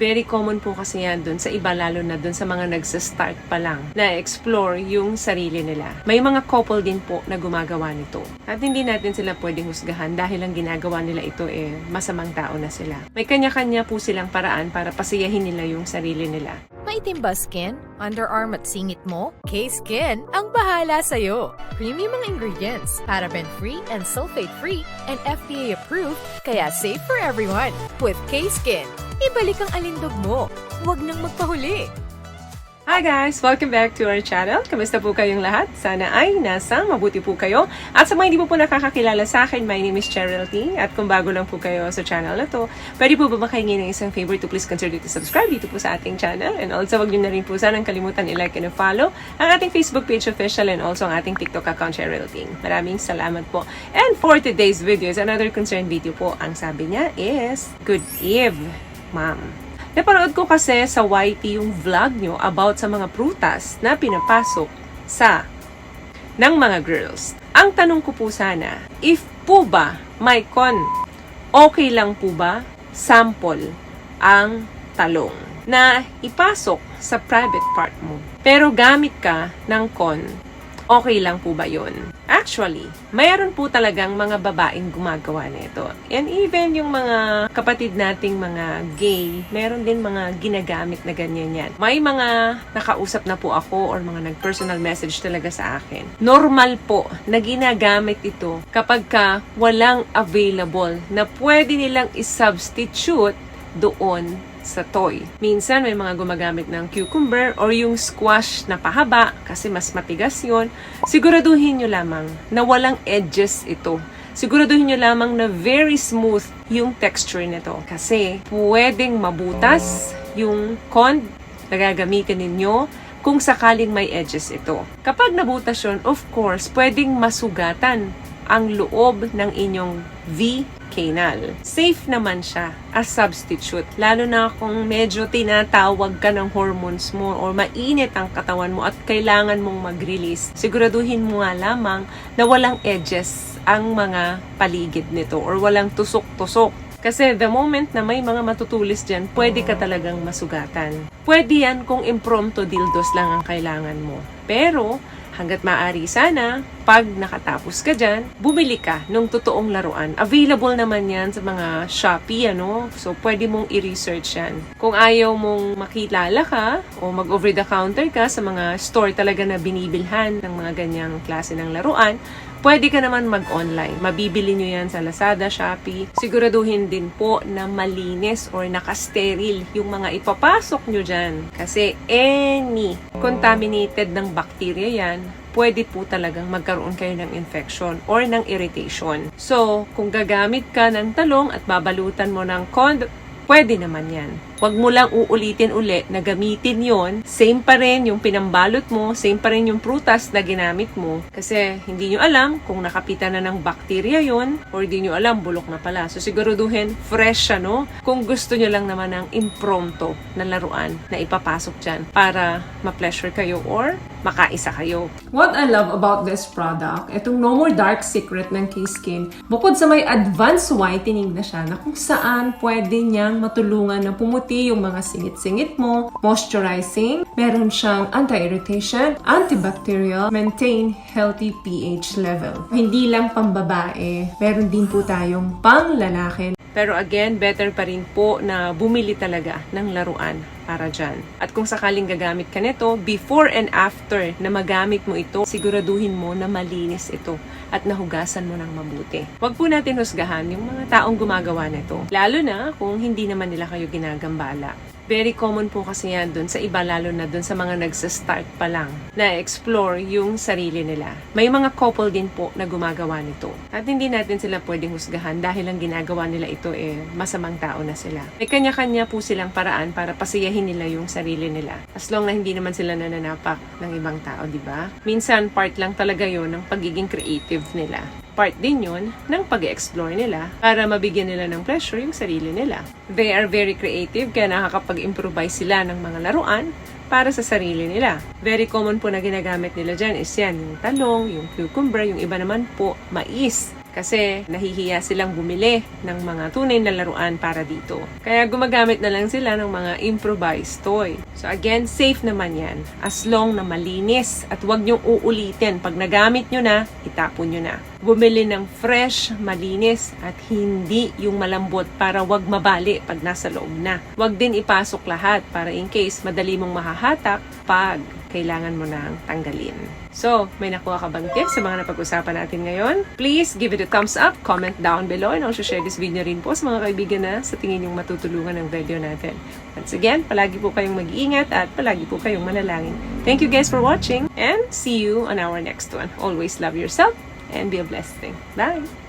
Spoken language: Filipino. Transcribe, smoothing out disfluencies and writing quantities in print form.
Very common po kasi yan dun sa iba, lalo na dun sa mga nagsa-start pa lang na explore yung sarili nila. May mga couple din po na gumagawa nito. At hindi natin sila pwedeng husgahan dahil ang ginagawa nila ito masamang tao na sila. May kanya-kanya po silang paraan para pasiyahin nila yung sarili nila. Maitim ba skin, underarm at singit mo? K-Skin ang bahala sa'yo. Premium ang ingredients, paraben-free and sulfate-free, and FDA-approved, kaya safe for everyone. With K-Skin, ibalik ang alindog mo. Huwag nang magpahuli. Hi guys! Welcome back to our channel. Kamusta po kayong lahat? Sana ay nasa mabuti po kayo. At sa mga hindi po nakakakilala sa akin, my name is Cheryl T. At kung bago lang po kayo sa channel na to, pwede po ba makingin ng isang favor to please consider to subscribe dito po sa ating channel. And also, wag nyo na rin po sanang kalimutan i-like and follow ang ating Facebook page official and also ang ating TikTok account, Cheryl T. Maraming salamat po. And for today's video is another concerned video po. Ang sabi niya is, Good Eve, Ma'am. Napanood ko kasi sa YT yung vlog nyo about sa mga prutas na pinapasok ng mga girls. Ang tanong ko po sana, if po ba may okay lang po ba sample ang talong na ipasok sa private part mo? Pero gamit ka ng okay lang po ba yun? Actually, mayroon po talagang mga babaeng gumagawa nito. And even yung mga kapatid nating mga gay, meron din mga ginagamit na ganyan yan. May mga nakausap na po ako or mga nag-personal message talaga sa akin. Normal po na ginagamit ito kapag walang available na pwede nilang isubstitute doon sa toy. Minsan may mga gumagamit ng cucumber or yung squash na pahaba kasi mas matigas yun. Siguraduhin nyo lamang na walang edges ito. Siguraduhin nyo lamang na very smooth yung texture nito. Kasi pwedeng mabutas yung na gagamitin ninyo kung sakaling may edges ito. Kapag nabutas yun, of course, pwedeng masugatan ang loob ng inyong V-canal. Safe naman siya as substitute. Lalo na kung medyo tinatawag ka ng hormones mo or mainit ang katawan mo at kailangan mong mag-release. Siguraduhin mo nga lamang na walang edges ang mga paligid nito or walang tusok-tusok. Kasi the moment na may mga matutulis dyan, pwede ka talagang masugatan. Pwede yan kung impromptu dildos lang ang kailangan mo. Pero hanggat maaari sana, pag nakatapos ka dyan, bumili ka ng totoong laruan. Available naman yan sa mga Shopee, So, pwede mong i-research yan. Kung ayaw mong makilala ka o mag-over-the-counter ka sa mga store talaga na binibilhan ng mga ganyang klase ng laruan, pwede ka naman mag-online. Mabibili nyo yan sa Lazada, Shopee. Siguraduhin din po na malinis or naka-sterile yung mga ipapasok nyo dyan. Kasi any contaminated ng bacteria yan, pwede po talagang magkaroon kayo ng infection or ng irritation. So, kung gagamit ka ng talong at babalutan mo ng pwede naman yan. Huwag mo lang uulitin uli na gamitin yon. Same pa rin yung pinambalot mo, same pa rin yung prutas na ginamit mo. Kasi hindi nyo alam kung nakapitan na ng bakterya yon or hindi nyo alam, bulok na pala. So siguraduhin, fresh siya, Kung gusto nyo lang naman ng impromptu na laruan na ipapasok dyan para ma-pleasure kayo or makaisa kayo. What I love about this product, itong No More Dark Secret ng K-Skin, bukod sa may advanced whitening na siya na kung saan pwede niyang matulungan na pumuti yung mga singit-singit mo, moisturizing, meron siyang anti-irritation, antibacterial, maintain healthy pH level. Hindi lang pambabae, meron din po tayong pang-lalaki. Pero again, better pa rin po na bumili talaga ng laruan para dyan. At kung sakaling gagamit ka nito, before and after na magamit mo ito, siguraduhin mo na malinis ito at nahugasan mo ng mabuti. Huwag po natin husgahan yung mga taong gumagawa nito. Lalo na kung hindi naman nila kayo ginagambala. Very common po kasi yan dun sa iba, lalo na dun sa mga nagsa-start pa lang na explore yung sarili nila. May mga couple din po na gumagawa nito. At hindi natin sila pwedeng husgahan dahil ang ginagawa nila ito masamang tao na sila. May kanya-kanya po silang paraan para pasiyahin nila yung sarili nila. As long na hindi naman sila nananapak ng ibang tao, di ba? Minsan, part lang talaga yon ng pagiging creative nila. Part din yun ng pag-explore nila para mabigyan nila ng pleasure yung sarili nila. They are very creative kaya nakakapag-improvise sila ng mga laruan para sa sarili nila. Very common po na ginagamit nila dyan is yan, yung talong, yung cucumber, yung iba naman po, mais. Kasi nahihiya silang bumili ng mga tunay na laruan para dito. Kaya gumagamit na lang sila ng mga improvised toy. So again, safe naman yan. As long na malinis at huwag niyong uulitin. Pag nagamit nyo na, itapon nyo na. Bumili ng fresh, malinis at hindi yung malambot para wag mabali pag nasa loob na. Wag din ipasok lahat para in case madali mong mahahatak pag kailangan mo nang tanggalin. So, may nakuha ka bang tips sa mga napag-usapan natin ngayon? Please give it a thumbs up, comment down below, and also share this video rin po sa mga kaibigan na sa tingin yung matutulungan ng video natin. Once again, palagi po kayong mag-iingat at palagi po kayong manalangin. Thank you guys for watching and see you on our next one. Always love yourself and be a blessed thing. Bye!